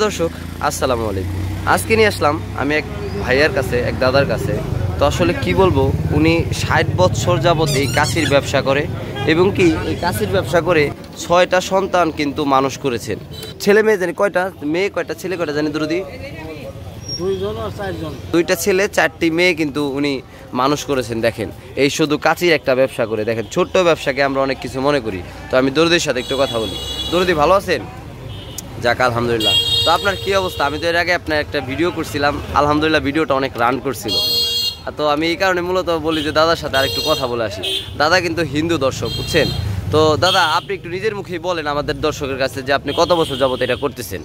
দর্শক আসসালামু আলাইকুম। আজকে নিয়ে আসলাম আমি এক ভাইয়ার কাছে, এক দাদার কাছে। তো আসলে কি বলবো, উনি 60 বছর যাবত এই কাশির ব্যবসা করে এবং কি এই কাশির ব্যবসা করে 6টা সন্তান কিন্তু মানুষ করেছেন। ছেলে মেয়ে জানি কয়টা, মেয়ে কয়টা, ছেলে কয়টা জানি দুরুদি? 2জন আর 4জন। 2টা ছেলে 4টি মেয়ে কিন্তু উনি মানুষ করেছেন। দেখেন, এই শুধু কাচির একটা ব্যবসা করে। দেখেন, ছোট্ট ব্যবসাকে আমরা অনেক কিছু মনে করি। তো আমি দরুদির সাথে একটু কথা বলি। দরুদি ভালো আছেন? যাক আলহামদুলিল্লাহ। তো আপনার কি অবস্থা? আমি তো এর আগে আপনার একটা ভিডিও করছিলাম, আলহামদুলিল্লাহ ভিডিওটা অনেক রান করছিল। তো আমি এই কারণে মূলত বলি যে দাদার সাথে আরেকটু কথা বলে আসি। দাদা কিন্তু হিন্দু দর্শক, বুঝছেন? তো দাদা, আপনি একটু নিজের মুখেই বলেন আমাদের দর্শকের কাছে যে আপনি কত বছর যাবত এটা করতেছেন?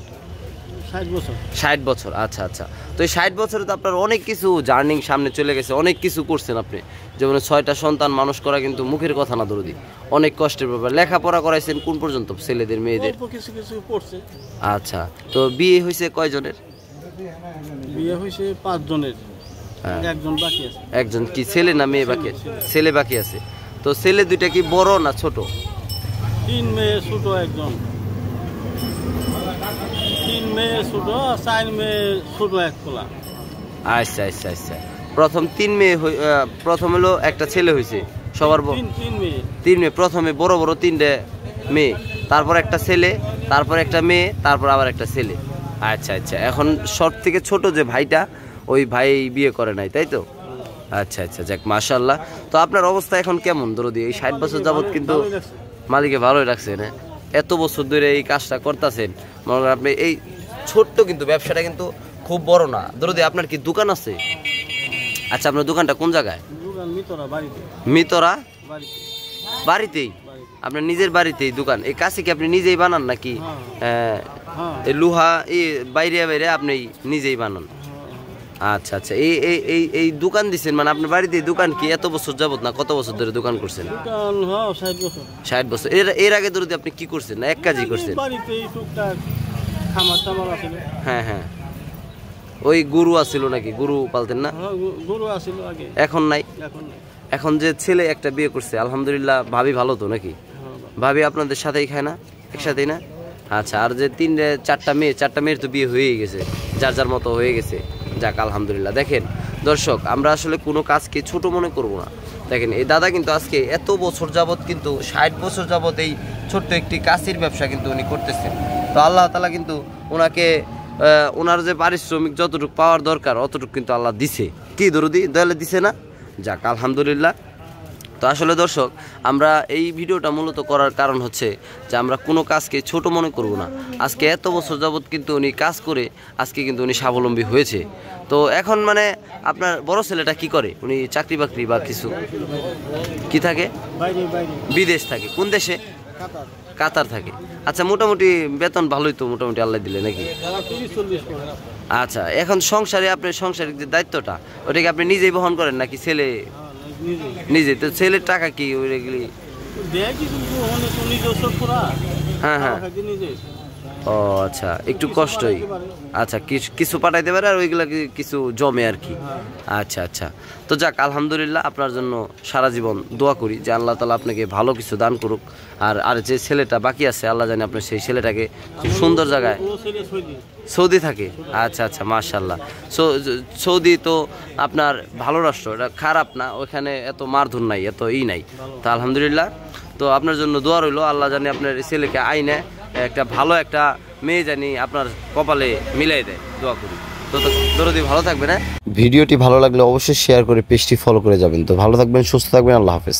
60 বছর। 60 বছর, আচ্ছা আচ্ছা। তো এই 60 বছরে তো আপনার অনেক কিছু জার্নিং সামনে চলে গেছে, অনেক কিছু করছেন আপনি। যেমন 6টা সন্তান মানুষ করা কিন্তু মুখের কথা না দরুদি, অনেক কষ্টের ব্যাপার। লেখাপড়া করাইছেন কোন পর্যন্ত ছেলেদের মেয়েদের? কিছু কিছু পড়ছে। আচ্ছা, তো বিয়ে হয়েছে কয়জনের? বিয়ে হয়েছে 5 জনের, একজন বাকি আছে। একজন কি ছেলে না মেয়ে বাকি আছে? ছেলে বাকি আছে। তো ছেলে 2টা কি বড় না ছোট? 3 মেয়ে ছোট, একজন 3 মেয়ে ছোট, 4 মেয়ে ছোট, এক পোলা। আচ্ছা আচ্ছা আচ্ছা। প্রথম 3 মেয়ে, প্রথম হলো একটা ছেলে হয়েছে সবার বড়? 3 মেয়ে। 3 মেয়ে, প্রথমে বড় বড় 3টে মেয়ে, তারপর একটা ছেলে, তারপর একটা মেয়ে, তারপর আবার একটা ছেলে। আচ্ছা আচ্ছা। এখন সব থেকে ছোট যে ভাইটা, ওই ভাই বিয়ে করে নাই, তাই তো? আচ্ছা আচ্ছা, যাক মাশাআল্লাহ। তো আপনার অবস্থা এখন কেমন দরদি? এই 60 বছর যাবত কিন্তু মালিকে ভালোই রাখছেন, হ্যাঁ? এত বছর ধরে এই কাজটা করতেছেন, মনে করেন আপনি এই ছোট্ট কিন্তু ব্যবসাটা কিন্তু খুব বড় না দরদি। আপনার কি দোকান আছে? আচ্ছা, আপনার দোকানটা কোন জায়গায়? দোকান মিতরা বাড়িতে। মিতরা বাড়িতে? বাড়িতেই? আপনার নিজের বাড়িতেই দোকান? এই কাছে কি আপনি নিজেই বানান নাকি এই লোহা এই বাইরে বাইরে আপনি নিজেই বানান? আচ্ছা আচ্ছা। এই এই এই এই দোকান দিচ্ছেন মানে আপনার বাড়িতে দোকান কি এত বছর যাবত না কত বছর ধরে দোকান করছেন? দোকান 60 বছর। 60 বছর। এর আগে ধরে আপনি কি করছেন না এক কাজই করছেন? বাড়িতেই টুকটাক খামার টামার আছিল। হ্যাঁ হ্যাঁ। ওই গরু আছিল নাকি? গরু পালতেন না? গরু আছিল আগে। এখন নাই? এখন নাই। এখন যে ছেলে একটা বিয়ে করছে আলহামদুলিল্লাহ, ভাবি ভালো তো নাকি? ভাবি আপনাদের সাথেই খায় না? একসাথেই না? আচ্ছা। আর যে 4টা মেয়ের তো বিয়ে হয়েই গেছে, যার যার মতো হয়ে গেছে। যাক আলহামদুলিল্লাহ। দেখেন দর্শক, আমরা আসলে কোনো কাজকে ছোট মনে করব না। দেখেন, এই দাদা কিন্তু আজকে এত বছর যাবত কিন্তু 60 বছর যাবত এই ছোট্ট একটি কাশির ব্যবসা কিন্তু উনি করতেছেন। তো আল্লাহ তাআলা কিন্তু ওনাকে ওনার যে পারিশ্রমিক যতটুকু পাওয়ার দরকার অতটুকু কিন্তু আল্লাহ দিছে। কি দরুদি, দয়ালে দিছে না? যাক আলহামদুলিল্লাহ। তো আসলে দর্শক, আমরা এই ভিডিওটা মূলত করার কারণ হচ্ছে যে আমরা কোনো কাজকে ছোট মনে করব না। আজকে এত বছর যাবত কিন্তু উনি কাজ করে আজকে কিন্তু উনি স্বাবলম্বী হয়েছে। তো এখন মানে আপনার বড় ছেলেটা কি করে? উনি চাকরি বাকরি বা কিছু কি থাকে? বিদেশ থাকে। কোন দেশে? কাতার থাকে। আচ্ছা, মোটামুটি বেতন ভালোই তো মোটামুটি আল্লাহ দিলে নাকি? আচ্ছা, এখন সংসারে আপনার সাংসারিক যে দায়িত্বটা ওটাকে আপনি নিজেই বহন করেন নাকি ছেলে নিজে? তো ছেলের টাকা কি ওইগুলি? হ্যাঁ হ্যাঁ। ও আচ্ছা, একটু কষ্টই। আচ্ছা, কিছু পাঠাইতে পারে আর ওইগুলা কিছু জমে আর কি। আচ্ছা আচ্ছা। তো যাক আলহামদুলিল্লাহ, আপনার জন্য সারা জীবন দোয়া করি যে আল্লাহ তাআলা আপনাকে ভালো কিছু দান করুক। আর যে ছেলেটা বাকি আছে আল্লাহ জানে আপনার সেই ছেলেটাকে সুন্দর জায়গায়। সৌদি থাকে? আচ্ছা আচ্ছা, মাশাআল্লাহ। সৌদি তো আপনার ভালো রাষ্ট্র, এটা খারাপ না। ওখানে এত মারধর নাই, এত নাই। তো আলহামদুলিল্লাহ। তো আপনার জন্য দোয়া রইল, আল্লাহ জানি আপনার ছেলেকে আইনে একটা ভালো একটা মেয়ে জানি আপনার কপালে মিলাই দেয়, দোয়া করি। তো দরদি ভালো থাকবেন। হ্যাঁ, ভিডিওটি ভালো লাগলে অবশ্যই শেয়ার করে পেজটি ফলো করে যাবেন। তো ভালো থাকবেন, সুস্থ থাকবেন, আল্লাহ হাফেজ।